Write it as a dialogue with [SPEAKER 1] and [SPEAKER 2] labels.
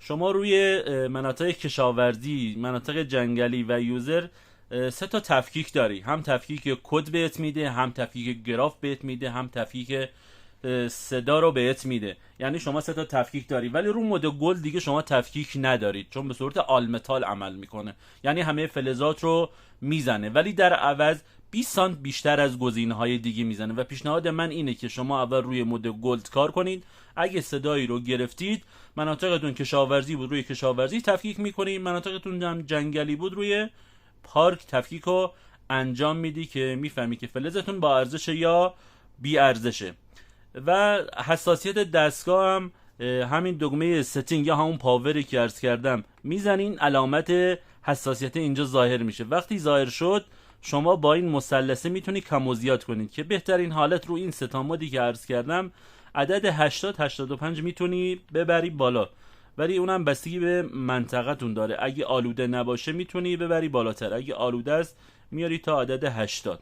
[SPEAKER 1] شما روی مناطق کشاورزی، مناطق جنگلی و یوزر 3 تا تفکیک داری. هم تفکیک کد بهت میده، هم تفکیک گراف بهت میده، هم تفکیک صدا رو بهت میده. یعنی شما 3 تا تفکیک داری، ولی رو مود گلد دیگه شما تفکیک ندارید، چون به صورت آلمتال عمل میکنه. یعنی همه فلزات رو میزنه، ولی در عوض 20 سانت بیشتر از گزینه‌های دیگه میزنه. و پیشنهاد من اینه که شما اول روی مود گلد کار کنید. اگه صدایی رو گرفتید، مناطقتون کشاورزی بود، روی کشاورزی تفکیک میکنید. مناطقتون هم جنگلی بود، روی پارک تفکیک رو انجام میدی که میفهمی که فلزتون با ارزش یا بی ارزشه. و حساسیت دستگاه هم همین دکمه ستینگ یا همون پاوری که عرض کردم میزنین، علامت حساسیت اینجا ظاهر میشه. وقتی ظاهر شد، شما با این مثلثه میتونی کم و زیاد کنید که بهترین حالت رو این 3 تا مودی که عرض کردم عدد 80-85 میتونی ببری بالا، ولی اونم بستگی به منطقتون داره. اگه آلوده نباشه میتونی ببری بالاتر، اگه آلوده است میاری تا عدد 80.